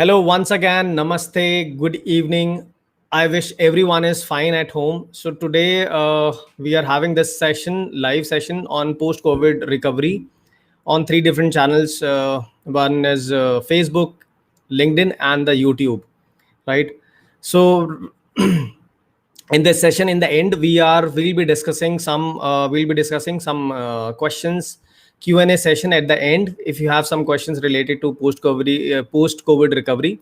Hello, once again. Namaste. Good evening. I wish everyone is fine at home. So, today we are having this live session on post COVID recovery on three different channels. One is Facebook, LinkedIn, and the YouTube, right? So, in this session in the end we'll be discussing some questions Q&A session at the end if you have some questions related to post covid recovery.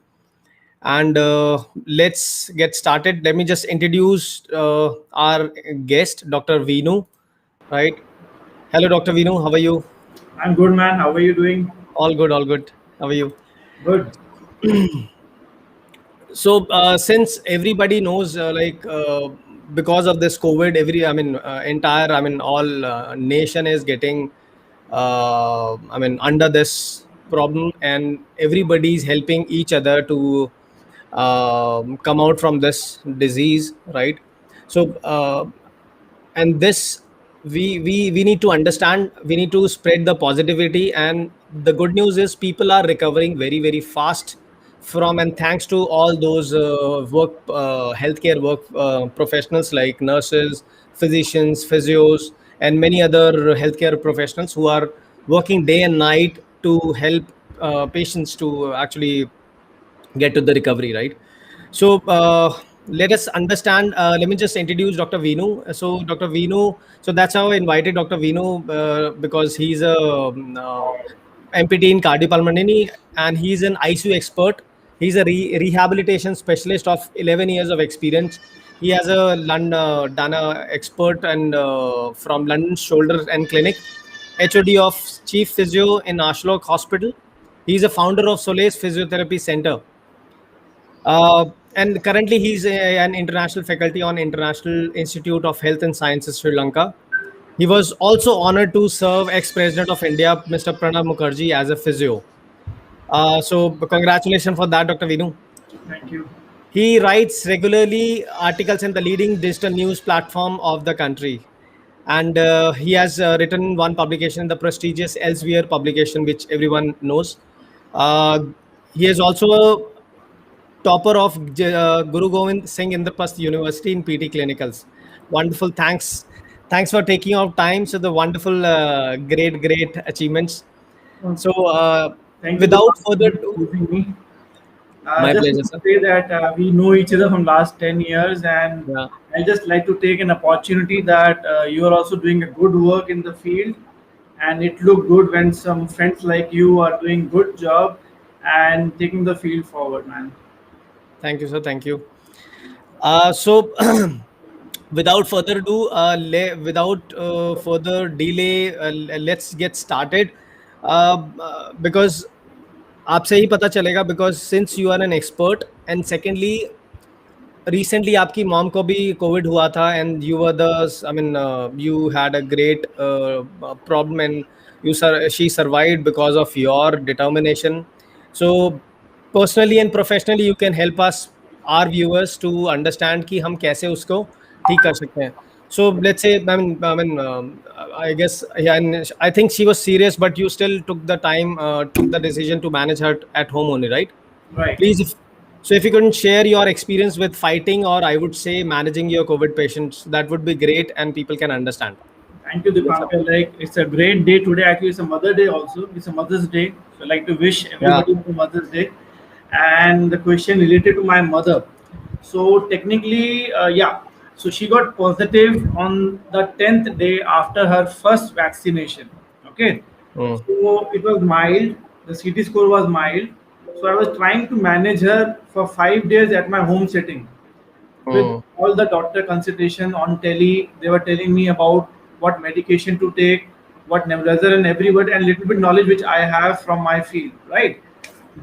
And let's get started. Let me just introduce our guest, Dr. Veenu, right? Hello, Dr. Veenu, how are you? I'm good, man. How are you doing? All good. How are you? Good. So since everybody knows because of this covid, all nation is getting under this problem, and everybody is helping each other to come out from this disease, right? So and this we need to understand, we need to spread the positivity, and the good news is people are recovering very fast from, and thanks to all those healthcare work professionals like nurses, physicians, physios, and many other healthcare professionals who are working day and night to help patients to actually get to the recovery, right? So let us understand. Let me just introduce Dr. Veenu. So Dr. Veenu, so that's how I invited Dr. Veenu because he's a MPT in cardiopulmonary and he's an ICU expert. He's a rehabilitation specialist of 11 years of experience. He has a done a expert and from London Shoulder and Clinic, HOD of Chief Physio in Ashlock Hospital. He's a founder of Solace Physiotherapy Center. And currently, he's an international faculty on International Institute of Health and Sciences, Sri Lanka. He was also honored to serve ex-president of India, Mr. Pranab Mukherjee, as a physio. So congratulations for that, Dr. Veenu. Thank you. He writes regularly articles in the leading digital news platform of the country. And he has written one publication in the prestigious Elsevier publication, which everyone knows. He is also a topper of Guru Govind Singh Indraprasth University in PT Clinicals. Wonderful. Thanks for taking out time. So the wonderful, great achievements. So Thank you without further for ado, choosing me. my Just pleasure, to sir. say that we know each other from last 10 years, and Yeah. I just like to take an opportunity that you are also doing a good work in the field, and it looked good when some friends like you are doing good job and taking the field forward, man. Thank you, sir. Thank you. So without further ado, without further delay, let's get started. Because आपसे ही पता चलेगा, because since you are an expert, and secondly recently आपकी mom को भी Covid हुआ था, and you were the, you had a great problem, and she survived because of your determination. So personally and professionally you can help us, our viewers, to understand कि हम कैसे उसको ठीक कर सकते हैं. So let's say, I guess, yeah, and I think she was serious, but you still took the decision to manage her at home only, right? Right. Please, if you couldn't share your experience with fighting, or I would say managing your COVID patients, that would be great, and people can understand. Thank you, Yes, sir. Dipankar. Like, it's a great day today. Actually, it's a Mother Day also. It's a Mother's Day. So I'd like to wish Yeah. everybody a Mother's Day. And the question related to my mother. So technically, yeah. So she got positive on the 10th day after her first vaccination. Okay. Mm. So it was mild. The CT score was mild. So I was trying to manage her for 5 days at my home setting with Mm. all the doctor consultation on tele. They were telling me about what medication to take, what nebulizer and every word, and little bit knowledge which I have from my field, right?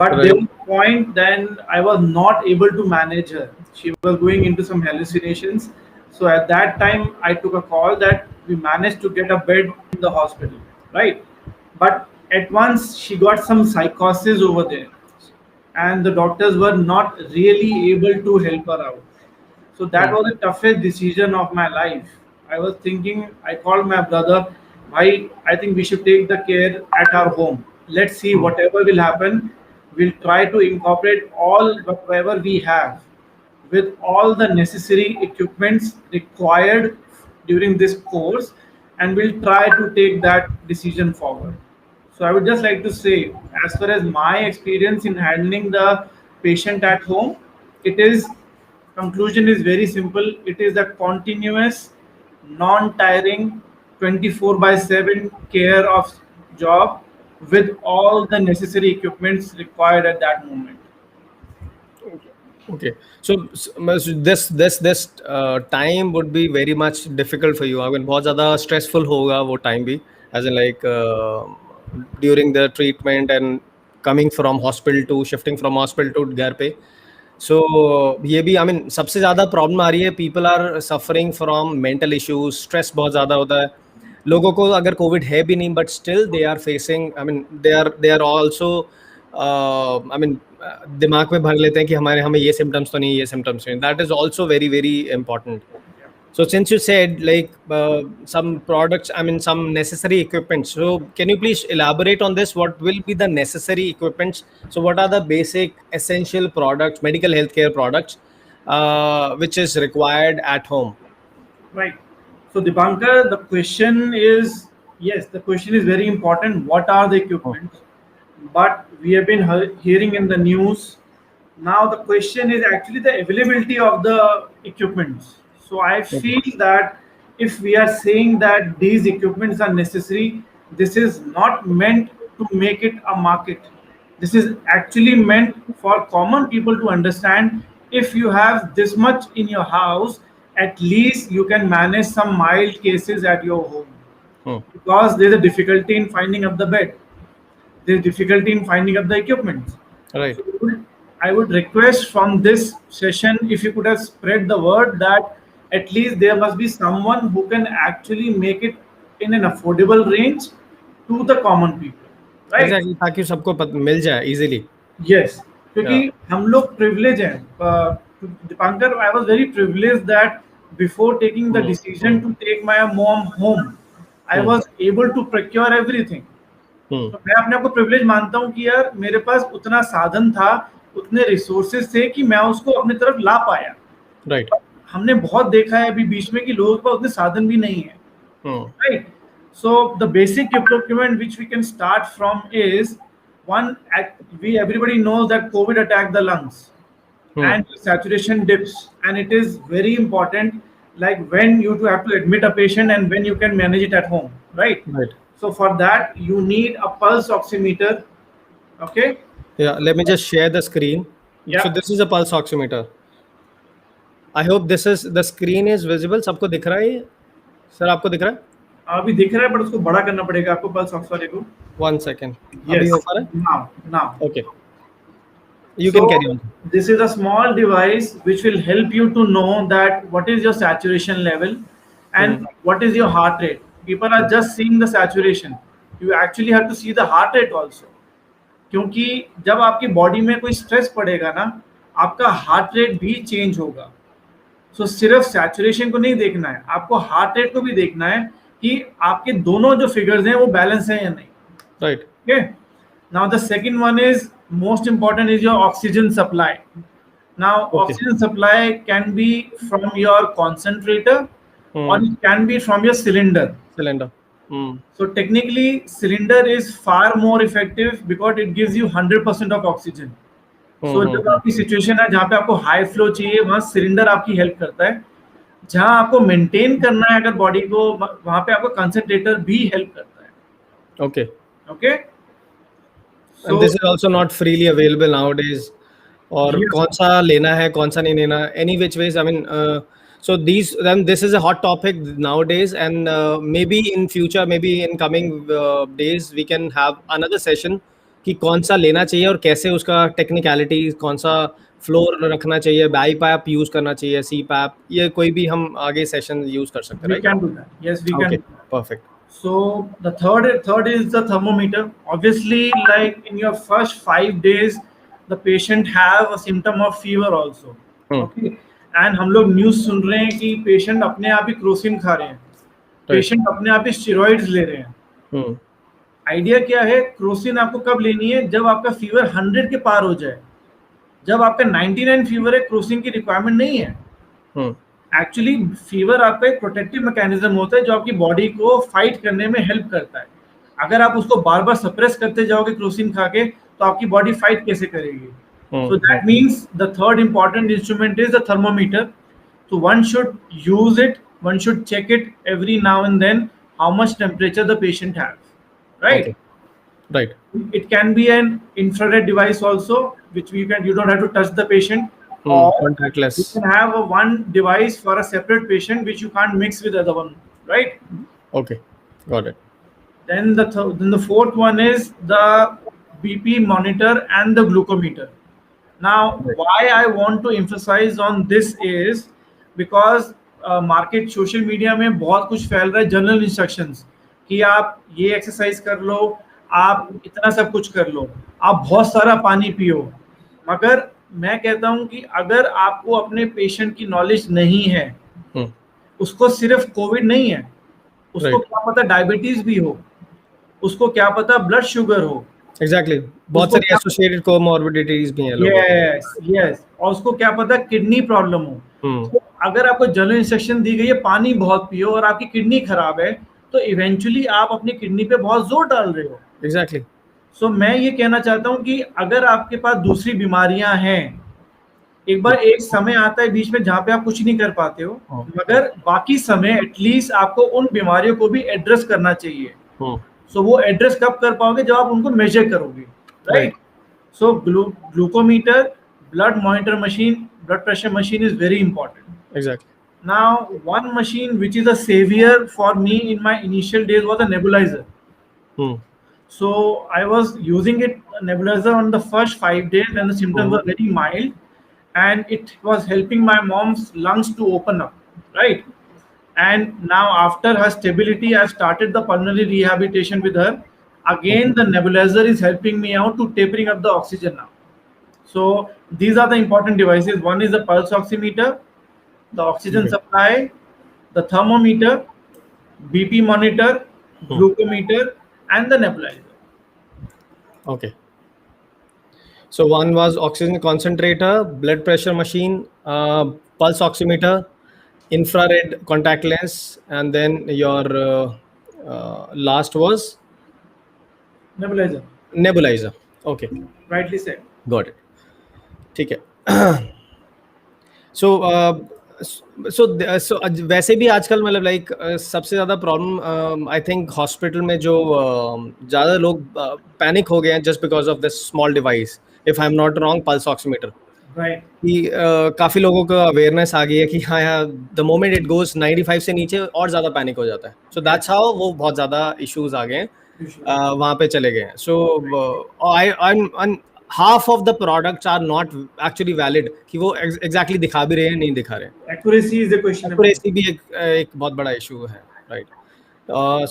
But there Right. was a point then I was not able to manage her. She was going into some hallucinations. So at that time, I took a call that we managed to get a bed in the hospital, right? But at once she got some psychosis over there, and the doctors were not really able to help her out. So that Mm. was the toughest decision of my life. I was thinking, I called my brother, I think we should take the care at our home. Let's see Mm. whatever will happen. we'll try to incorporate all whatever we have with all the necessary equipments required during this course, and we'll try to take that decision forward. So I would just like to say, as far as my experience in handling the patient at home, it is conclusion is very simple. It is a continuous, non-tiring, 24 by 7 care of job with all the necessary equipments required at that moment. Okay. So this time would be very much difficult for you. I mean, बहुत ज़्यादा stressful होगा वो time भी, as in like during the treatment and coming from hospital to shifting from hospital to घर पे. So ये भी, I mean, सबसे ज़्यादा problem आ रही है. People are suffering from mental issues. Stress बहुत ज़्यादा होता है. लोगों को अगर कोविड है भी नहीं, but still they are facing, I mean, they are also I mean, दिमाग में भर लेते हैं कि हमें ये symptoms तो नहीं, ये symptoms नहीं. That is also very very important. So since you said like some products, I mean some necessary equipment. So can you please elaborate on this? What will be the necessary equipments? So what are the basic essential products, medical healthcare products, which is required at home? Right. So Dipankar, the question is, yes, the question is very important. What are the equipment? But we have been hearing in the news. Now the question is actually the availability of the equipments. So I feel that if we are saying that these equipments are necessary, this is not meant to make it a market. This is actually meant for common people to understand. If you have this much in your house, at least you can manage some mild cases at your home, because there's a difficulty in finding up the bed, there's difficulty in finding up the equipment. Right. So I would request from this session, if you could have spread the word that at least there must be someone who can actually make it in an affordable range to the common people, right? Exactly, ताकि सबको मिल जाए easily. Yes, क्योंकि हम लोग privilege हैं. Dipankar, I was very privileged that before taking the decision to take my mom home, I was able to procure everything. तो मैं अपने आप को प्रिविलेज मानता हूँ कि यार मेरे पास उतना साधन था, उतने रिसोर्सेज थे कि मैं उसको अपनी तरफ ला पाया. राइट. हमने बहुत देखा है अभी बीच में कि लोगों के पास उतने साधन भी नहीं है. Right. So the basic equipment which we can start from is one. Everybody knows that COVID attacked the lungs and saturation dips, and it is very important. Like when you have to admit a patient and when you can manage it at home, right? Right. So for that you need a pulse oximeter. Okay. Yeah. Let me just share the screen. Yeah. So this is a pulse oximeter. I hope the screen is visible. सबको दिख रहा है? Sir आपको दिख रहा है? अभी दिख रहा है, पर उसको बड़ा करना पड़ेगा आपको पल्स ऑक्सीमीटर को. 1 second. Yes. अभी हो पा रहा है? Now. Okay. You can carry on. This is a small device which will help you to know that what is your saturation level and what is your heart rate. People are just seeing the saturation. You actually have to see the heart rate also. क्योंकि जब आपकी body में कोई stress पड़ेगा ना, आपका heart rate भी change होगा. सो सिर्फ सैचुरेशन को नहीं देखना है, आपको हार्ट रेट को भी देखना है कि आपके दोनों जो फिगर्स हैं वो बैलेंस है या नहीं. Right. Okay. Now the second one is most important is your oxygen supply. Now oxygen supply can be from your concentrator or it can be from your cylinder. So technically cylinder is far more effective because it gives you 100% of oxygen. So जब आपकी situation है जहाँ पे आपको high flow चाहिए, वहाँ cylinder आपकी help करता है. जहाँ आपको मेंटेन करना है अगर बॉडी को, वहाँ पे आपको कंसंट्रेटर भी हेल्प करता है. Okay. Okay. And this is also not freely available nowadays. और कौन सा लेना है, कौन सा नहीं लेना, any which ways. I mean, so this is a hot topic nowadays, and maybe in future, maybe in coming days, we can have another session कि कौन सा लेना चाहिए और कैसे उसका टेक्निकलिटी, कौन सा फ्लोर रखना चाहिए, BiPAP यूज करना चाहिए, CPAP, ये कोई भी हम आगे सेशन यूज कर सकते हैं. We can do that. Yes, we can. Okay, perfect. So the third is the thermometer. Obviously, like in your first 5 days, the patient have a symptom of fever also. Okay. And हम लोग news सुन रहे हैं कि patient अपने आप ही Crocin खा रहे हैं, पेशेंट अपने आप ही स्टेरॉइड्स ले रहे हैं. आइडिया क्या है, क्रोसिन आपको कब लेनी है, जब आपका फीवर 100 के पार हो जाए। जब आपका 99 फीवर है, क्रोसिन की रिक्वायरमेंट नहीं है। एक्चुअली फीवर आपका एक प्रोटेक्टिव मैकेनिज्म होता है जो आपकी बॉडी को फाइट करने में हेल्प करता है। अगर आप उसको बार बार सप्रेस करते जाओगे क्रोसिन खा के, तो आपकी बॉडी फाइट कैसे करेगी? So that means the third important instrument is the thermometer. So one should use it, one should check it every now and then, how much temperature the patient has, right? Okay. Right. It can be an infrared device also, which you don't have to touch the patient, or Contactless. you can have one device for a separate patient which you can't mix with the other one, right? Okay, got it. Then the fourth one is the BP monitor and the glucometer. Now, why I want to emphasize on this is because market social media में बहुत कुछ फैल रहा है, general instructions कि आप ये exercise कर लो, आप इतना सब कुछ कर लो, आप बहुत सारा पानी पियो। मगर मैं कहता हूं कि अगर आपको अपने पेशेंट की नॉलेज नहीं है, उसको सिर्फ कोविड नहीं है, उसको क्या पता डायबिटीज भी हो, उसको क्या पता ब्लड शुगर हो, एग्जैक्टली बहुत सारी एसोसिएटेड कोमॉर्बिडिटीज भी हैं लोगों को। यस, और उसको क्या पता किडनी प्रॉब्लम हो। तो अगर आपको जनरल इंस्ट्रक्शन दी गई है पानी बहुत पियो और आपकी किडनी खराब है, तो इवेंचुअली आप अपनी किडनी पे बहुत जोर डाल रहे हो। एग्जैक्टली। सो मैं ये कहना चाहता हूँ कि अगर आपके पास दूसरी बीमारियां हैं, एक बार एक समय आता है बीच में जहाँ पे आप कुछ नहीं कर पाते हो, मगर बाकी समय एटलीस्ट आपको उन बीमारियों को भी एड्रेस करना चाहिए। सो वो एड्रेस कब कर पाओगे, जब आप उनको मेजर करोगे, right? So glucometer, blood monitor machine, blood pressure machine is very important. Exactly. Now, one machine which is a savior for me in my initial days was a nebulizer. So I was using nebulizer on the first 5 days when the symptoms were very mild, and it was helping my mom's lungs to open up, right? And now after her stability, I started the pulmonary rehabilitation with her. Again, the nebulizer is helping me out to tapering up the oxygen now. So these are the important devices. One is the pulse oximeter, the oxygen supply, the thermometer, BP monitor, glucometer, and the nebulizer. Okay. So one was oxygen concentrator, blood pressure machine, pulse oximeter, infrared contact lens, and then your last was nebulizer. Okay. Rightly said. Got it. ठीक है. So वैसे भी आजकल मतलब like सबसे ज़्यादा problem I think hospital में जो ज़्यादा लोग पैनिक हो गए हैं just because of this small device, if I am not wrong, pulse oximeter. कि काफ़ी लोगों को अवेयरनेस आ गई है कि हाँ यार द मोमेंट इट गोज 95 से नीचे और ज़्यादा पैनिक हो जाता है। सो दैट्स हाउ वो बहुत ज़्यादा इश्यूज आ गए हैं, वहाँ पे चले गए हैं। सो half of the products are not actually valid कि वो exactly दिखा भी रहे हैं नहीं दिखा रहे हैं। Accuracy is the question. Accuracy भी एक बहुत बड़ा issue है, right?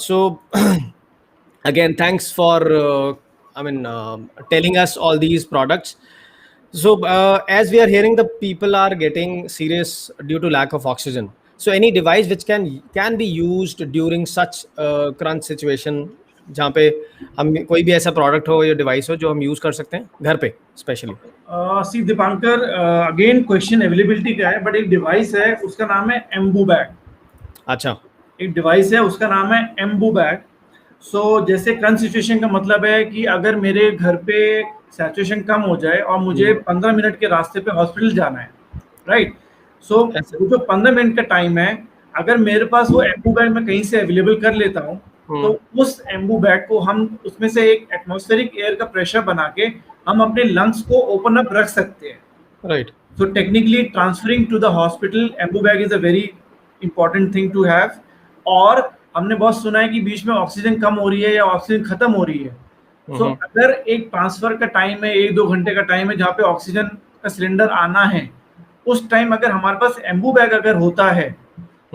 So again, thanks for telling us all these products. So as we are hearing, the people are getting serious due to lack of oxygen. So any device which can be used during such crunch situation, जहाँ पे हम कोई भी ऐसा product हो या device हो जो हम यूज कर सकते हैं घर पे स्पेशली। सी दीपांकर, अगेन क्वेश्चन अवेलेबिलिटी का है, बट एक डिवाइस है उसका नाम है एम्बू बैग। अच्छा, एक डिवाइस है उसका नाम है एम्बू बैग। सो जैसे करंट सिचुएशन का मतलब है कि अगर मेरे घर पे सैचुरेशन कम हो जाए और मुझे 15 मिनट के रास्ते पे हॉस्पिटल जाना है, राइट? सो जो 15 मिनट का टाइम है, अगर मेरे पास वो एम्बू बैग मैं कहीं से अवेलेबल कर लेता हूँ, तो उस एम्बू बैग को हम उसमें से एक एटमॉस्फेरिक एयर का प्रेशर बना के हम अपने लंग्स को ओपन अप रख सकते हैं, right? So technically transferring to the hospital Ambu bag is a very important thing to have. और हमने बहुत सुना है कि बीच में ऑक्सीजन कम हो रही है या ऑक्सीजन खत्म हो रही है, सो अगर एक ट्रांसफर का टाइम है, 1-2 घंटे का टाइम है जहाँ पे ऑक्सीजन का सिलेंडर आना है, उस टाइम अगर हमारे पास एम्बू बैग अगर होता है,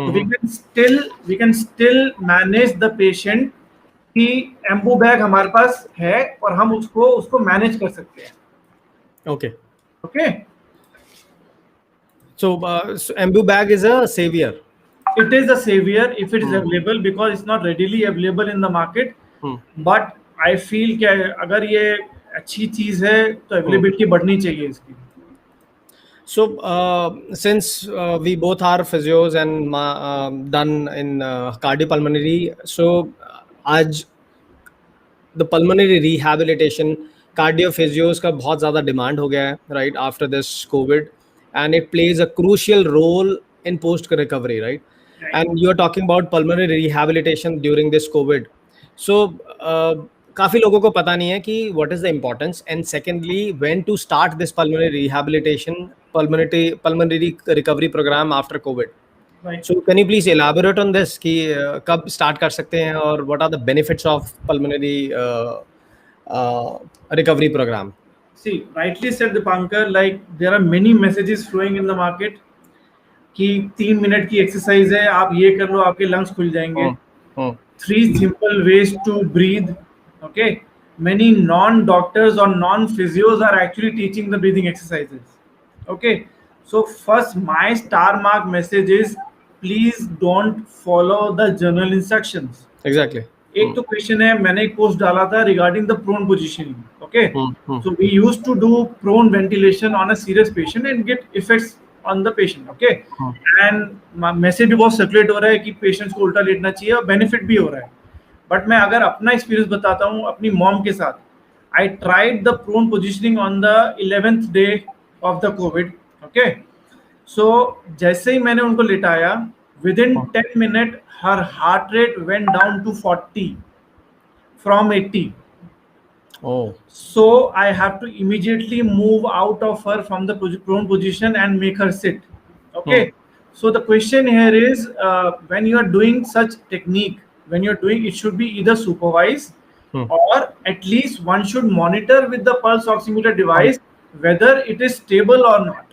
we can still manage the patient कि एम्बू बैग हमारे पास है और हम उसको मैनेज कर सकते हैं। Okay. So Anbu bag is a savior. It is a savior if it is available, because it's not readily available in the market. But I feel कि अगर ये अच्छी चीज है तो अवेलेबिलिटी बढ़नी चाहिए इसकी. So, since we both are physios and done in cardiopulmonary, so आज the pulmonary rehabilitation cardio physios का बहुत ज़्यादा demand हो गया है, right, after this COVID, and it plays a crucial role in post recovery, right? And you are talking about pulmonary rehabilitation during this COVID. So काफ़ी लोगों को पता नहीं है कि what is the importance, and secondly when to start this pulmonary rehabilitation, pulmonary recovery program after COVID. Right. So can you please elaborate on this कि कब start कर सकते हैं और what are the benefits of pulmonary recovery program? See, rightly said Dipankar, like there are many messages flowing in the market कि 3 minute की exercise है, आप ये कर लो आपके लंग्स खुल जाएंगे. 3 simple ways to breathe. Okay, many non-doctors or non-physios are actually teaching the breathing exercises. Okay, so first my star mark message is please don't follow the general instructions. Exactly. एक तो question है, मैंने एक post डाला था regarding the prone positioning. Okay, so we used to do prone ventilation on a serious patient and get effects on the patient. Okay, and message भी बहुत circulate हो रहा है कि पेशेंट्स को उल्टा लेटना चाहिए और बेनिफिट भी हो रहा है. बट मैं अगर अपना एक्सपीरियंस बताता हूँ अपनी मॉम के साथ. I tried the prone positioning on the 11th day of the COVID. Okay, so जैसे ही मैंने उनको लिटाया, within 10 minutes her heart rate went down to 40 from 80. Oh. So I have to immediately move out of her from the prone position and make her sit. Okay, so the question here is when you are doing such technique, when you're doing it should be either supervised or at least one should monitor with the pulse oximeter device whether it is stable or not.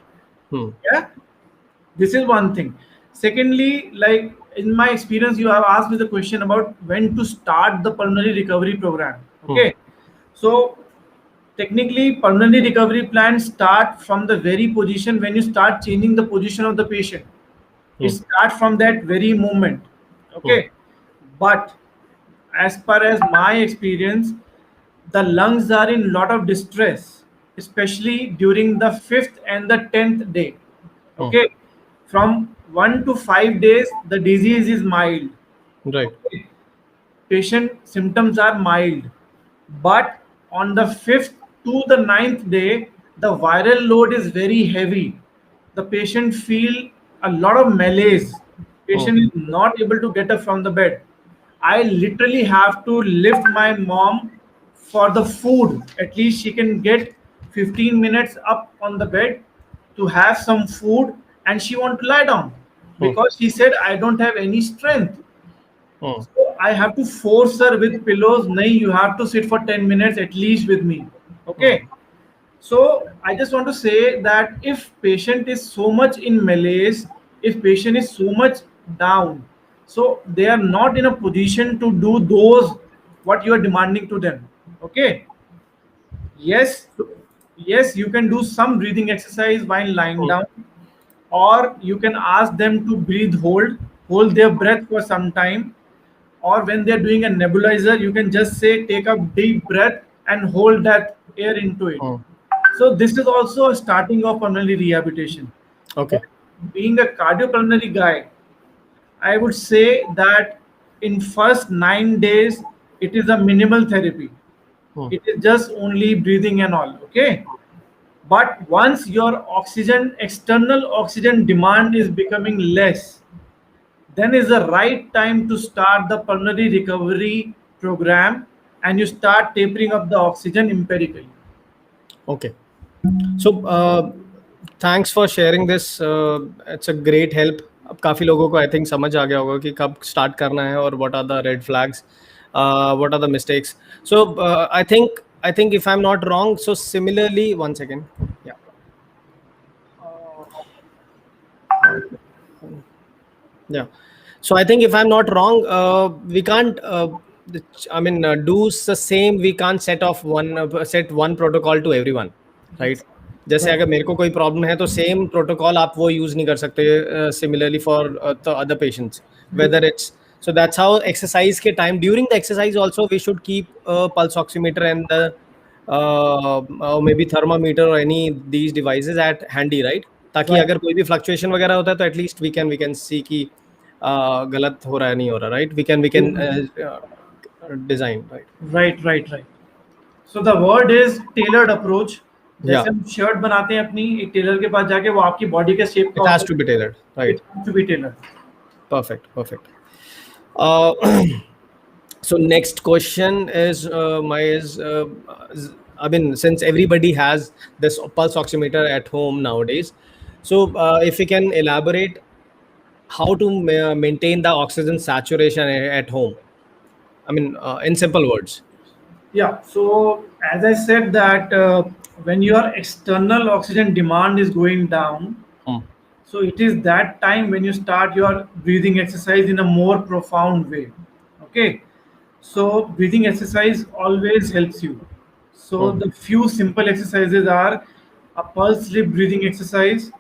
Yeah, this is one thing. Secondly, like in my experience, you have asked me the question about when to start the pulmonary recovery program. Okay, so technically pulmonary recovery plans start from the very position when you start changing the position of the patient. It starts from that very moment. Okay, but as per as my experience, the lungs are in lot of distress, especially during the 5th and the 10th day. Okay, from 1 to 5 days the disease is mild. Right. Okay. Patient symptoms are mild, but on the 5th to the 9th day the viral load is very heavy. The patient feel a lot of malaise. Patient is not able to get up from the bed. I literally have to lift my mom for the food. At least she can get 15 minutes up on the bed to have some food, and she want to lie down because she said I don't have any strength. So I have to force her with pillows. Nahi, you have to sit for 10 minutes at least with me. Okay, so I just want to say that if patient is so much in malaise, if patient is so much down, so they are not in a position to do those what you are demanding to them. Okay, yes, you can do some breathing exercise while lying down, or you can ask them to hold their breath for some time, or when they're doing a nebulizer you can just say take a deep breath and hold that air into it. So this is also a starting of pulmonary rehabilitation. Okay. Being a cardiopulmonary guy, I would say that in first 9 days it is a minimal therapy. It is just only breathing and all. Okay, but once your external oxygen demand is becoming less, then is the right time to start the pulmonary recovery program and you start tapering up the oxygen empirically. Okay, so thanks for sharing this. It's a great help. अब काफ़ी लोगों को I think समझ आ गया होगा कि कब start करना है और what are the red flags, what are the mistakes. So I think if I'm not wrong, so similarly, one second. Yeah. So I think if I'm not wrong, we can't. Do the same. We can't set one protocol to everyone, right? जैसे अगर मेरे को कोई problem है तो same protocol आप वो use नहीं कर सकते similarly for the other patients, whether it's So that's how exercise ke time, during the exercise also we should keep a pulse oximeter and the or maybe thermometer or any these devices at handy, right? ताकि Right. अगर कोई भी fluctuation वगैरह होता है तो at least we can see कि गलत हो रहा है नहीं हो रहा, right? We can design, right? Right, right, right. So the word is tailored approach. Yeah, जैसे हम शर्ट बनाते हैं अपनी, एक टेलर के पास जाके वो आपकी बॉडी के शेप it का has होता to be tailored, है, right? it has to be tailored. Perfect, perfect. Uh, so next question is I mean, since everybody has this pulse oximeter at home nowadays, so if we can elaborate how to maintain the oxygen saturation at home. I mean, in simple words. Yeah. So as I said that when your external oxygen demand is going down, Hmm. so it is that time when you start your breathing exercise in a more profound way. Okay. So breathing exercise always helps you. So Hmm. the few simple exercises are a pulse lip breathing exercise,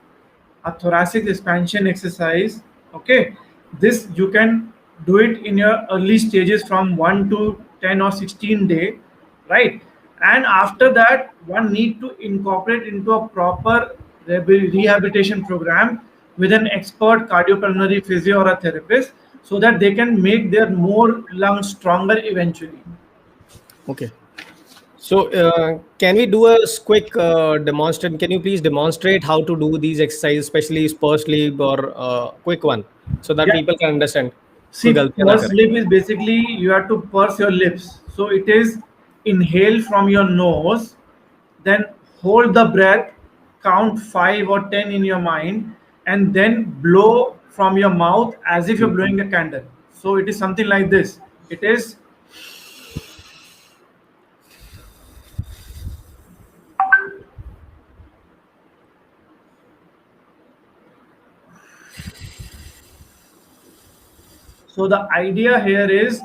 a thoracic expansion exercise. Okay, this you can do it in your early stages from 1 to 10 or 16 day, right? And after that one need to incorporate into a proper rehabilitation program with an expert cardiopulmonary physio or a therapist so that they can make their more lungs stronger eventually. Okay. So, can we do a quick demonstration? Can you please demonstrate how to do these exercises, especially spur sleep or quick one, so that Yeah. people can understand? कोई See, गलतियां ना purse करें. lip is basically you have to purse your lips. So it is inhale from your nose, then hold the breath, count 5 or 10 in your mind, and then blow from your mouth as if you're blowing a candle. So it is something like this. It is so the idea here is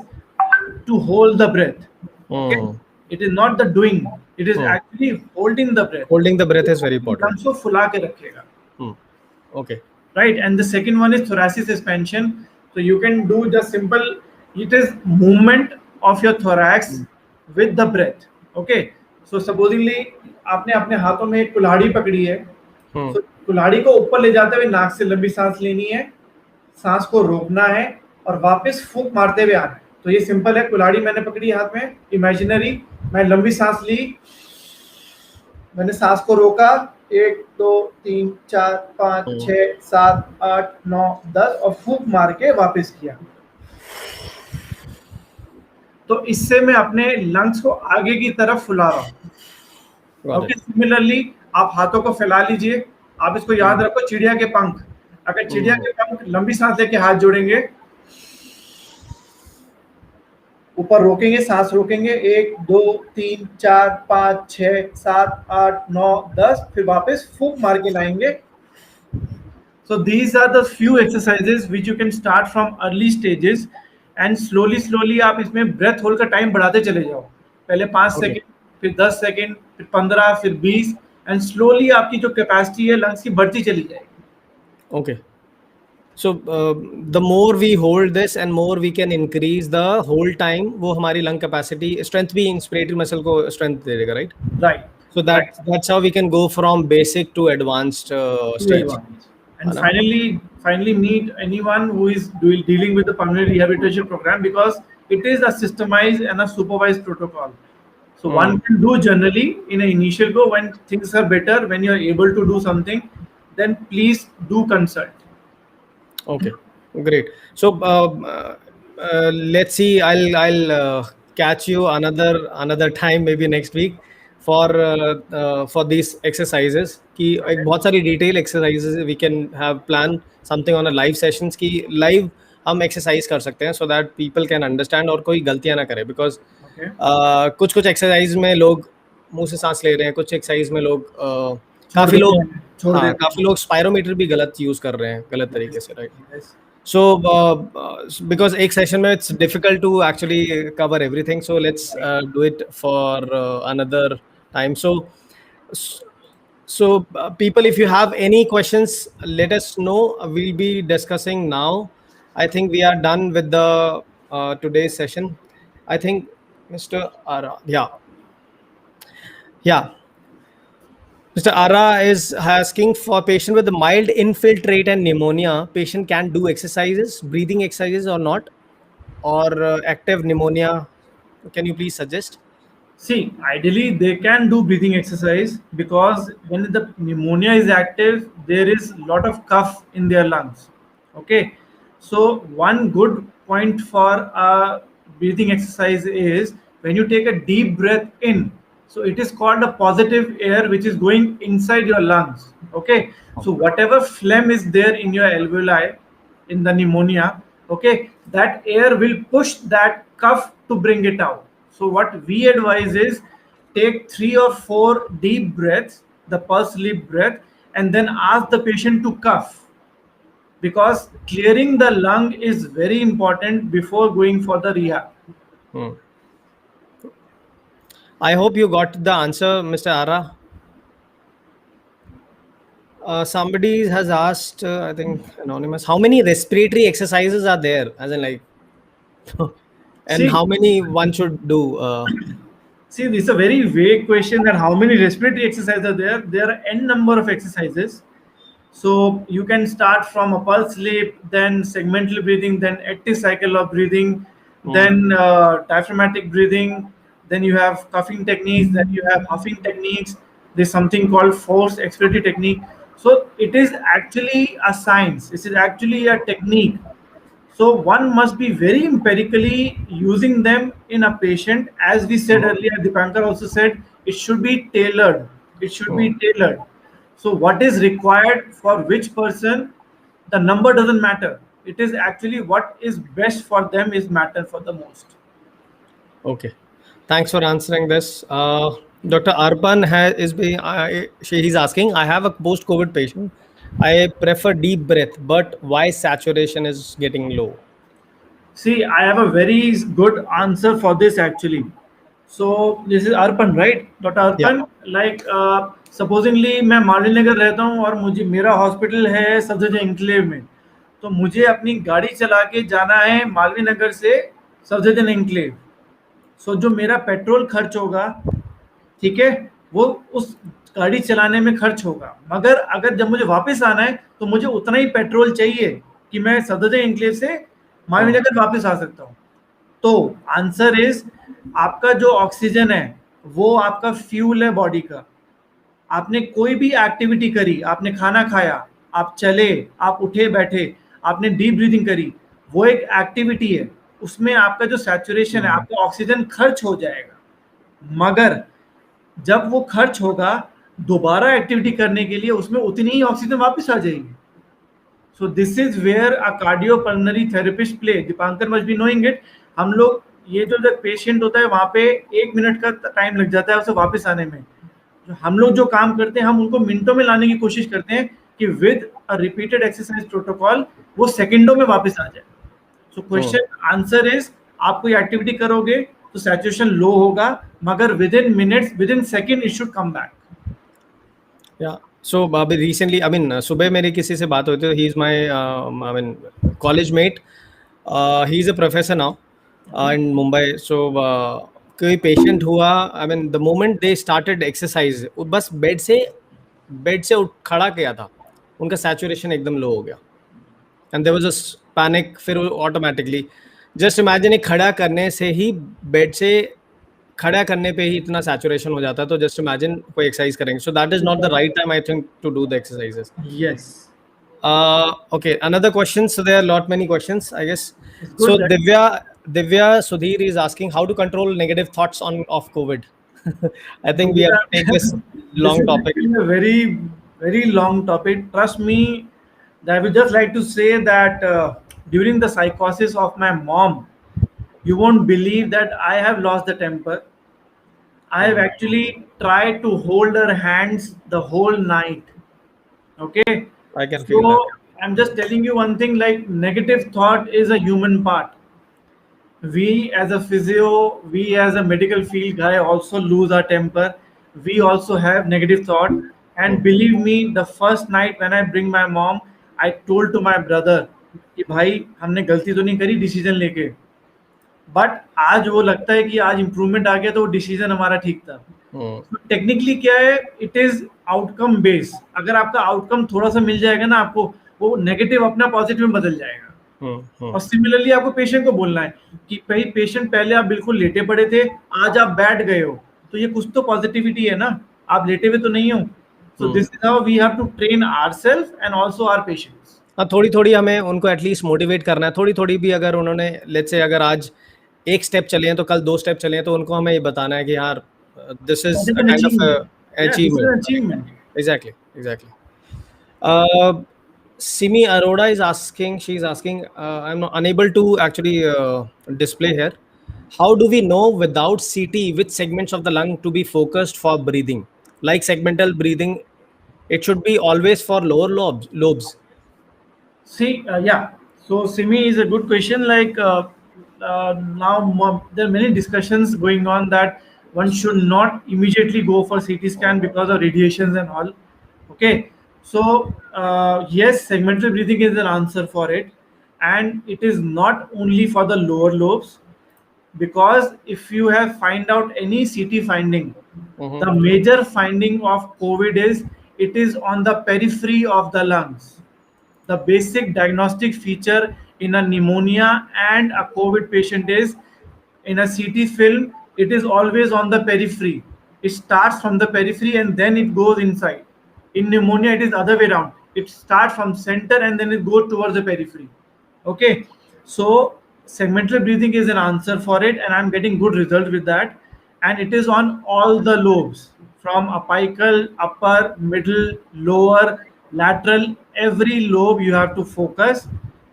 to hold the breath. Okay, Hmm. it is not the doing. It is Hmm. actually holding the breath. Holding the breath तो is very important. lungs को फुला के रखेगा. Hmm. Okay. Right, and the second one is thoracic expansion. So you can do the simple, it is movement of your thorax with the breath. Okay, so supposedly आपने अपने हाथों में एक कुल्हाड़ी पकड़ी है, Hmm. so कुल्हाड़ी को ऊपर ले जाते हुए नाक से लंबी सांस लेनी है, सांस को रोकना है और वापस फूंक मारते हुए आना है. तो ये सिंपल है. कुल्हाड़ी मैंने पकड़ी हाथ में, इमेजिनरी, मैं लंबी सांस ली, मैंने सांस को रोका, 1 2 3 4 5 6 7 8 9 10 और फूंक मार के वापस किया. तो इससे मैं अपने लंग्स को आगे की तरफ फुला रहा हूँ. Got okay, it. सिमिलरली आप हाथों को फैला लीजिए. आप इसको याद रखो, चिड़िया के पंख. अगर चिड़िया के पंख लंबी सांस लेके हाथ जोड़ेंगे, ऊपर रोकेंगे, सांस रोकेंगे, 1 2 3 4 5 6 7 8 9 10, फिर वापस फूंक मार के लाएंगे. So these are the few exercises which you can start from early stages and slowly आप इसमें breath hold का time बढ़ाते चले जाओ. पहले 5 Okay. सेकंड, फिर 10 सेकंड, फिर 15, फिर 20 and slowly आपकी जो capacity है lungs की बढ़ती चली जाएगी. Okay. So the more we hold this and more we can increase the whole time, वो हमारी lung capacity, strength भी inspiratory muscle को strength दे देगा, right? Right. So that's how we can go from basic to advanced stage. And है ना? finally meet anyone who is dealing with the pulmonary rehabilitation program because it is a systemized and a supervised protocol. So one can do generally in an initial go when things are better, when you're able to do something, then please do consult. Okay, great. So let's see. I'll catch you another time, maybe next week, for these exercises. कि एक बहुत सारी detail exercises we can have plan something on a live sessions कि live हम exercise कर सकते हैं so that people can understand और कोई गलतियाँ ना करें because Okay. कुछ exercise में लोग मुंह से सांस ले रहे हैं, कुछ exercise में लोग काफी देते लोग हैं, छोड़ हाँ देते हैं. काफी लोग स्पायरोमीटर भी गलत यूज कर रहे हैं गलत तरीके से, राइट? Yes. So because एक सेशन में it's difficult to actually cover everything, so let's do it for another time. So people, if you have any questions, let us know. We'll be discussing now. I think we are done with the today's session. I think Mr. Ara, yeah, Mr. Ara is asking for patient with a mild infiltrate and pneumonia. Patient can do exercises, breathing exercises or not, or active pneumonia. Can you please suggest? See, ideally they can do breathing exercise because when the pneumonia is active, there is a lot of cough in their lungs. Okay, so one good point for a breathing exercise is when you take a deep breath in. So it is called a positive air which is going inside your lungs. Okay, so whatever phlegm is there in your alveoli, in the pneumonia, okay, that air will push that cough to bring it out. So what we advise is take 3 or 4 deep breaths, the pulse sleep breath, and then ask the patient to cough, because clearing the lung is very important before going for the rehab. Hmm. I hope you got the answer, Mr. Ara. Somebody has asked, I think anonymous, how many respiratory exercises are there? As in, like, and See, how many one should do? See, this is a very vague question that how many respiratory exercises are there? There are n number of exercises. So you can start from a pulse sleep, then segmental breathing, then active cycle of breathing, Hmm. then diaphragmatic breathing, then you have coughing techniques, then you have huffing techniques. There's something called forced expiratory technique. So it is actually a science. It is actually a technique, so one must be very empirically using them in a patient. As we said Hmm. earlier, Dipankar also said it should be tailored. It should Hmm. be tailored. So what is required for which person, the number doesn't matter. It is actually what is best for them is matter for the most. Okay. Thanks for answering this. Dr. Arpan is being, he's asking, I have a post-COVID patient. I prefer deep breath, but why saturation is getting low? See, I have a very good answer for this actually. So this is Arpan, right? Dr. Yeah. Arpan, like supposingly मैं Marlin नगर रहता हूँ और मुझे मेरा hospital है Safdarjung enclave में, तो मुझे अपनी गाड़ी चला के जाना है मालवीय नगर से सफदरजंग एन्क्लेव. सो जो मेरा पेट्रोल खर्च होगा, ठीक है, वो उस गाड़ी चलाने में खर्च होगा, मगर अगर जब मुझे वापस आना है तो मुझे उतना ही पेट्रोल चाहिए कि मैं सफदरजंग एन्क्लेव से Hmm. मालवीय नगर वापस आ सकता हूँ. तो आंसर इज आपका जो ऑक्सीजन है वो आपका फ्यूल है बॉडी का. आपने कोई भी एक्टिविटी करी, आपने खाना खाया, आप चले, आप उठे बैठे, आपने डीप ब्रीदिंग करी, वो एक एक्टिविटी है. उसमें आपका जो सैचुरेशन है, Hmm. आपका ऑक्सीजन खर्च हो जाएगा, मगर जब वो खर्च होगा दोबारा एक्टिविटी करने के लिए उसमें उतनी ही ऑक्सीजन वापस आ जाएगी. So this is where a cardiopulmonary therapist play. Dipankar must be knowing it. हम लोग ये जो पेशेंट होता है वहां पे 1 मिनट का टाइम लग जाता है उसे वापस आने में. हम लोग जो काम करते हैं हम उनको मिनटों में लाने की कोशिश करते हैं कि with a repeated exercise protocol वो सेकंडों में वापस आ जाए. सो Hmm. क्वेश्चन आंसर इज आप कोई एक्टिविटी करोगे तो सैचुरेशन लो होगा, मगर with in minutes, with in second it should come back. Yeah. So अभी recently, I mean, सुबह मेरी किसी से बात हुई थी. He is my, I mean, college mate. He is a professor now in Mumbai. So कोई patient हुआ. I mean, the moment they started exercise, वो बस बेड से उठ खड़ा किया था, उनका saturation एकदम लो हो गया. And there was a panic. फिर ऑटोमेटिकली जस्ट इमेजिन, खड़ा करने से ही बेड से खड़ा करने पे ही इतना सैचुरेशन हो जाता है. तो जस्ट इमेजिन कोई एक्सरसाइज करेंगे. So that is not the right time, I think, to do the exercises. Yes, Okay, another question. So there are a lot many questions, I guess. It's So good. Divya Sudhir is asking how to control negative thoughts on of COVID. I think we have to take this This long is topic. actually a very, very long topic. Trust me, I would just like to say that during the psychosis of my mom, you won't believe that I have lost the temper. I have actually tried to hold her hands the whole night. Okay. I can feel that. So I'm just telling you one thing, like negative thought is a human part. We as a physio, we as a medical field guy also lose our temper. We also have negative thought. And believe me, the first night when I bring my mom, I told to my brother कि भाई हमने गलती तो नहीं करी decision लेके, but आज वो लगता है कि आज इम्प्रूवमेंट आ गया तो वो डिसीजन हमारा ठीक था। Hmm. टेक्निकली क्या है, इट इज आउटकम बेस्ड। अगर आपका आउटकम थोड़ा सा मिल जाएगा ना आपको, वो नेगेटिव अपना पॉजिटिव में बदल जाएगा। Hmm. Hmm. और सिमिलरली आपको पेशेंट को बोलना है कि भाई पेशेंट पहले आप बिल्कुल लेटे पड़े थे, आज आप बैठ गए हो, तो ये कुछ तो पॉजिटिविटी है ना, आप लेटे हुए तो नहीं हो। So Hmm. This is how we have to train ourself and also our patients. हाँ, थोड़ी थोड़ी हमें उनको एटलीस्ट मोटिवेट करना है, थोड़ी थोड़ी भी। अगर उन्होंने लेट्स से अगर आज एक स्टेप चले हैं तो कल 2 स्टेप चले हैं, तो उनको हमें ये बताना है कि यार this is That is a an kind of achievement. Yeah, this is achievement, an right? achievement. Exactly, exactly. Simi Arora is asking, she's asking, I'm not unable to actually display here. How do we know without CT which segments of the lung to be focused for breathing? Like segmental breathing, it should be always for lower lobes. See, yeah. So Simi is a good question. Like now, there are many discussions going on that one should not immediately go for CT scan because of radiations and all. Okay. So yes, segmental breathing is an answer for it, and it is not only for the lower lobes, because if you have find out any CT finding, Mhm. the major finding of COVID is it is on the periphery of the lungs. The basic diagnostic feature in a pneumonia and a COVID patient is, in a CT film, it is always on the periphery. It starts from the periphery and then it goes inside. In pneumonia, it is other way around. It starts from center and then it goes towards the periphery. Okay, so segmental breathing is an answer for it, and I'm getting good result with that. And it is on all the lobes, from apical, upper, middle, lower, lateral. Every lobe you have to focus.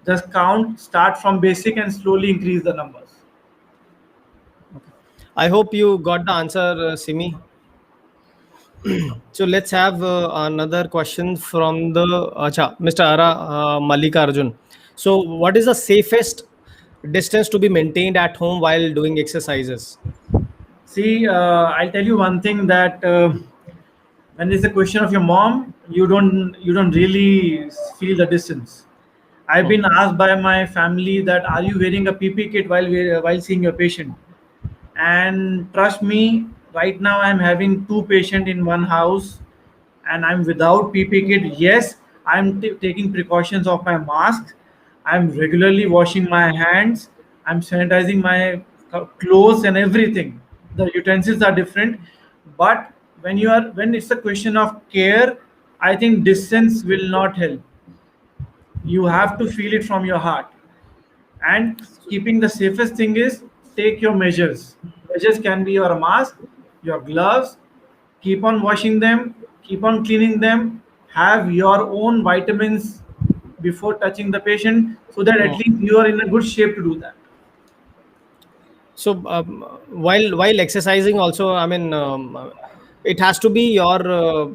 Just count, start from basic, and slowly increase the numbers. I hope you got the answer, Simi. So let's have another question from the Mr. Ara Mallikarjun. So, what is the safest distance to be maintained at home while doing exercises? See, I'll tell you one thing that when it's a question of your mom, you don't really feel the distance. I've Hmm. been asked by my family that are you wearing a PP kit while seeing your patient? And trust me, right now I'm having two patients in one house, and I'm without PP kit. Yes, I'm taking precautions of my mask. I'm regularly washing my hands. I'm sanitizing my clothes and everything. The utensils are different, but when it's a question of care, I think distance will not help. You have to feel it from your heart. And keeping the safest thing is take your measures. Measures can be your mask, your gloves. Keep on washing them, keep on cleaning them. Have your own vitamins before touching the patient, so that at Hmm. least you are in a good shape to do that. So, while exercising, also, I mean, it has to be your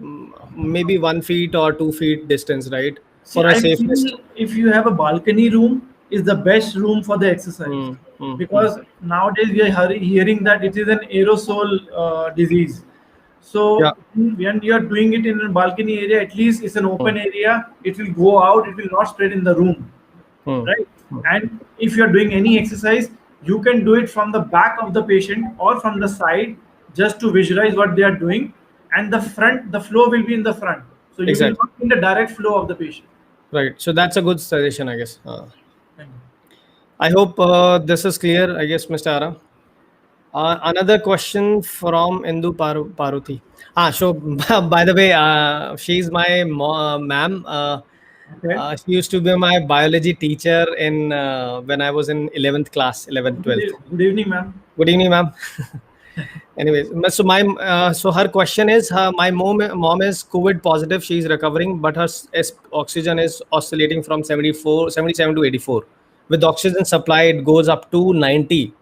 maybe 1 feet or 2 feet distance, right? See, For a I safest. feel if you have a balcony room, is the best room for the exercise, Hmm. Hmm. Hmm. because nowadays we are hearing that it is an aerosol disease. Yeah. So when you are doing it in a balcony area, at least it's an Hmm. open area. It will go out. It will not spread in the room, Hmm. right? Hmm. And if you are doing any exercise, you can do it from the back of the patient or from the side, just to visualize what they are doing. And the flow will be in the front, so you will Exactly. not in the direct flow of the patient. Right. So that's a good suggestion, I guess. Thank you. I hope this is clear, I guess, Mr. Ara. Another question from Indu Paruthi. So by the way, she's my ma'am. Okay. She used to be my biology teacher in when I was in 11th class, 11th, 12th. Good evening, ma'am. Good evening, ma'am. Anyways, so her question is, my mom is COVID positive. She's recovering, but her oxygen is oscillating from 77 to 84. With oxygen supply, it goes up to 90.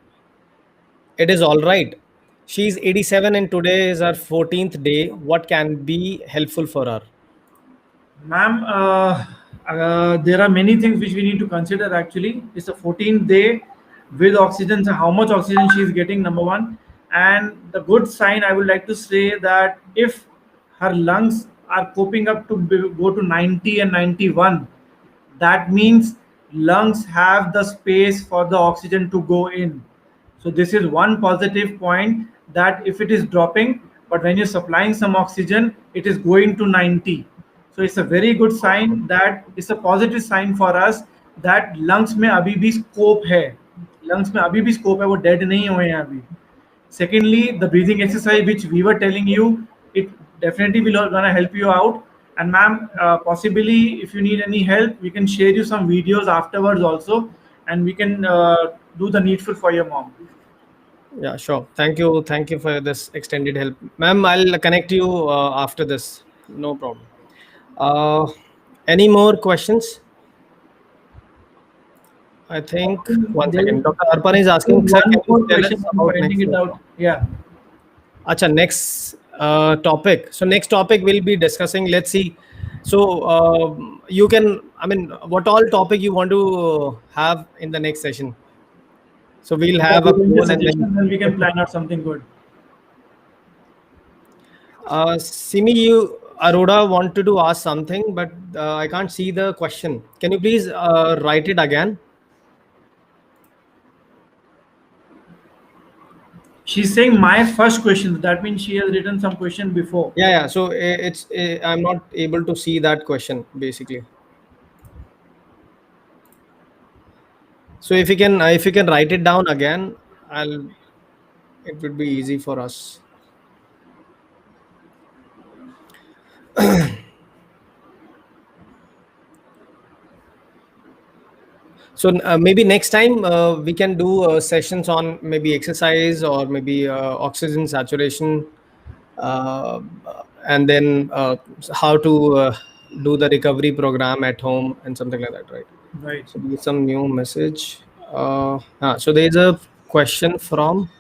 It is all right. She's 87 and today is her 14th day. What can be helpful for her? Ma'am, there are many things which we need to consider actually. It's a 14th day with oxygen, so how much oxygen she is getting, number one. And the good sign I would like to say that if her lungs are coping up to go to 90 and 91, that means lungs have the space for the oxygen to go in. So this is one positive point, that if it is dropping, but when you're supplying some oxygen, it is going to 90. So it's a very good sign, that it's a positive sign for us, that lungs में अभी भी scope है, lungs में अभी भी scope है, वो dead नहीं हुए हैं अभी. Secondly, the breathing exercise which we were telling you, it definitely will gonna help you out. And ma'am, possibly if you need any help, we can share you some videos afterwards also, and we can do the needful for your mom. Yeah, sure. Thank you for this extended help, ma'am. I'll connect you after this. No problem. Any more questions? I think one There is second. Dr. Arpan is asking, sir, one can more you tell question. us I'm about finding next? it out. Yeah. Acha, next topic. So next topic we'll be discussing. Let's see. So you can, I mean, what all topic you want to have in the next session? So we'll Yeah, have we a can get poll and suggestions and we can then. plan out something good. Simi, you Aroda wanted to ask something, but I can't see the question. Can you please write it again? She's saying my first question. That means she has written some question before. Yeah, yeah. So I'm not able to see that question basically. So if you can write it down again, I'll. It would be easy for us. So maybe next time we can do sessions on maybe exercise or maybe oxygen saturation, uh, and then how to do the recovery program at home and something like that, right? Right. So there's some new message. So there's a question from.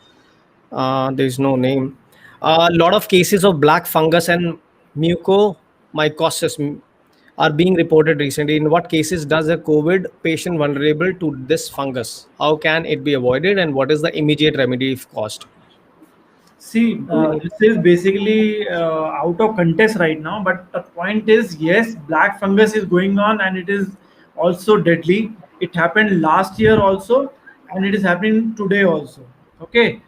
There's no name. A lot of cases of black fungus and mucormycosis are being reported recently. In what cases does a COVID patient vulnerable to this fungus? How can it be avoided, and what is the immediate remedy if caused? See, this is basically out of context right now, but the point is, yes, black fungus is going on and it is also deadly. It happened last year also, and it is happening today also. Okay,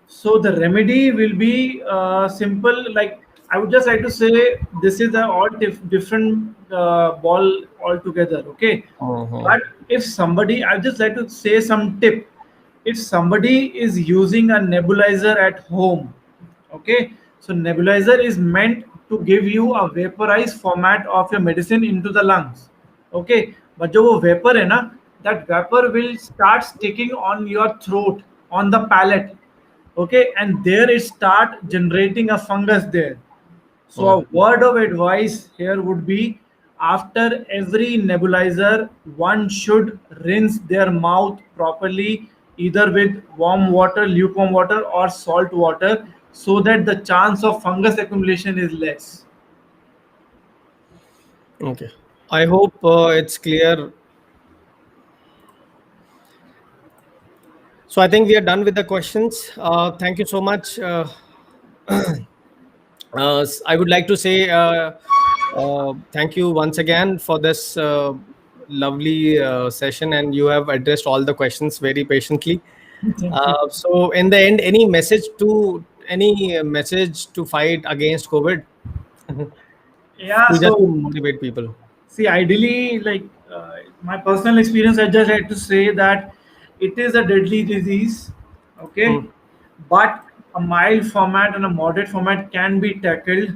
so the remedy will be simple. Like, I would just like to say, this is a all different ball altogether. Okay, Uh-huh. but if somebody, I just like to say some tip. If somebody is using a nebulizer at home, okay, so nebulizer is meant to give you a vaporized format of your medicine into the lungs, okay, but जो वो vapor है ना, that vapor will start sticking on your throat, on the palate, okay, and there it start generating a fungus there. So a word of advice here would be, after every nebulizer, one should rinse their mouth properly, either with warm water, lukewarm water, or salt water, so that the chance of fungus accumulation is less. Okay. I hope it's clear. So I think we are done with the questions. Thank you so much. I would like to say thank you once again for this lovely session, and you have addressed all the questions very patiently. Thank you. So, in the end, any message to fight against COVID, Yeah, to just to so motivate people. see, ideally, like my personal experience, I just had to say that it is a deadly disease, Hmm. okay, but a mild format and a moderate format can be tackled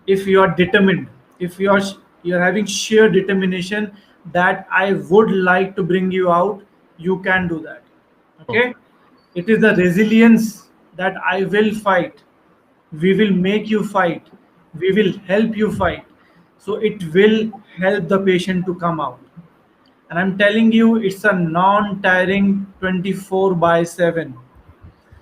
if you are determined, if you're having sheer determination that I would like to bring you out, you can do that, Hmm. okay. It is the resilience that I will fight, we will make you fight, we will help you fight, so it will help the patient to come out. And I'm telling you, it's a non-tiring 24 by 7.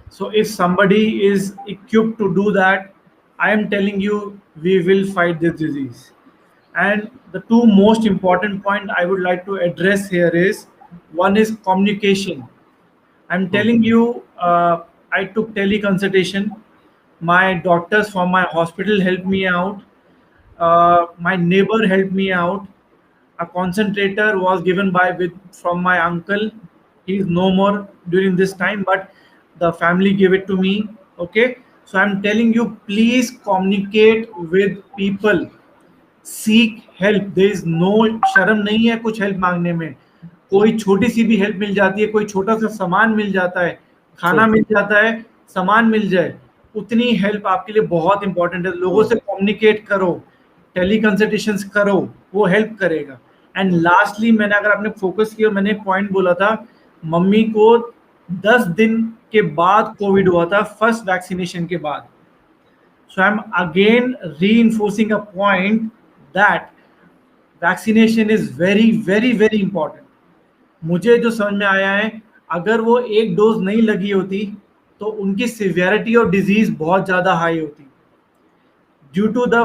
So if somebody is equipped to do that, I am telling you, we will fight this disease. And the two most important point I would like to address here is, one is communication. I'm Hmm. telling you, I took teleconsultation. My doctors from my hospital helped me out. My neighbor helped me out. A concentrator was given by with from my uncle. He's no more during this time, but the family gave it to me. Okay, so I'm telling you, please communicate with people. Seek help, there is no, शर्म नहीं है कुछ help मांगने में. कोई छोटी सी भी help मिल जाती है, कोई छोटा सा सामान मिल जाता है, खाना True. मिल जाता है, सामान मिल जाए, उतनी हेल्प आपके लिए बहुत इंपॉर्टेंट है. लोगों True. से कम्युनिकेट करो, टेली कंसल्टेशंस करो, वो हेल्प करेगा. एंड लास्टली, मैंने अगर आपने फोकस किया, मैंने एक पॉइंट बोला था, मम्मी को 10 दिन के बाद कोविड हुआ था, फर्स्ट वैक्सीनेशन के बाद. So I'm again reinforcing a point that vaccination is very very very important. मुझे जो समझ में आया है, अगर वो एक डोज नहीं लगी होती तो उनकी सिवियरिटी और डिजीज बहुत ज़्यादा हाई होती. Due to the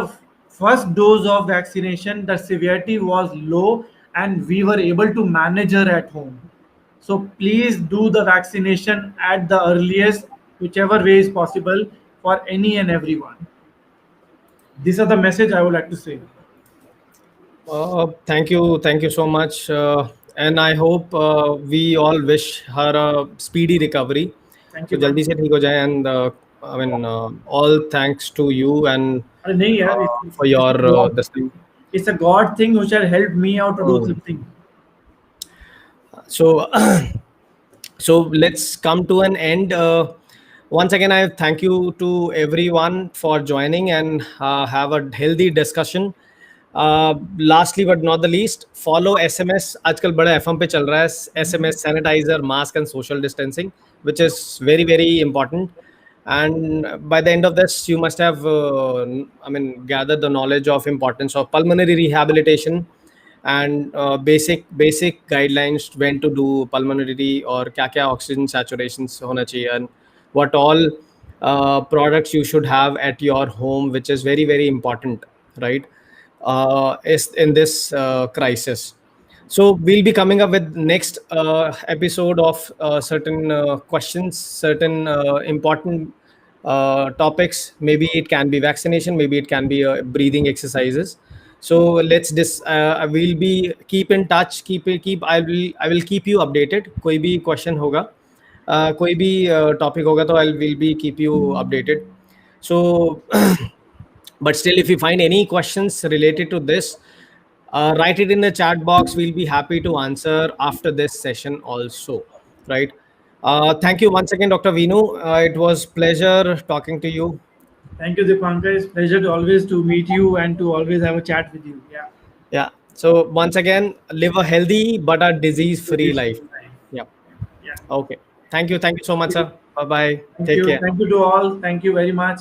first dose of vaccination, the severity was low and we were able to manage her at home. So please do the vaccination at the earliest, whichever way is possible, for any and everyone. These are the message I would like to say. Thank you so much, and I hope we all wish her a speedy recovery. Thank So you, man. जल्दी से ठीक हो जाए, and I mean all thanks to you and अरे नहीं यार, for your it's a God, this thing. it's a God thing which had helped me out to do Oh. something. So so let's come to an end. Once again, I thank you to everyone for joining and have a healthy discussion. Lastly but not the least, follow SMS. आजकल बड़ा FM पे चल रहा है, SMS, sanitizer, mask and social distancing, which is very very important. And by the end of this, you must have gathered the knowledge of importance of pulmonary rehabilitation and basic guidelines when to do pulmonary और क्या क्या oxygen saturations होना चाहिए, and what all products you should have at your home, which is very very important, right? Is in this crisis. So we'll be coming up with next episode of certain questions, certain important topics. Maybe it can be vaccination, maybe it can be breathing exercises. So we'll be keep in touch. Keep. I will keep you updated. कोई भी question होगा, कोई भी topic होगा तो will be keep you updated. So but still, if you find any questions related to this, write it in the chat box. We'll be happy to answer after this session also, right? Thank you once again, Dr. Vinu. It was pleasure talking to you. Thank you, Dipankar. It's pleasure to always to meet you and to always have a chat with you. Yeah. Yeah. So once again, live a healthy but a disease-free life. Yeah. Yeah. Okay. Thank you. Thank you so much, sir. Bye bye. Thank Take you. care. Thank you to all. Thank you very much.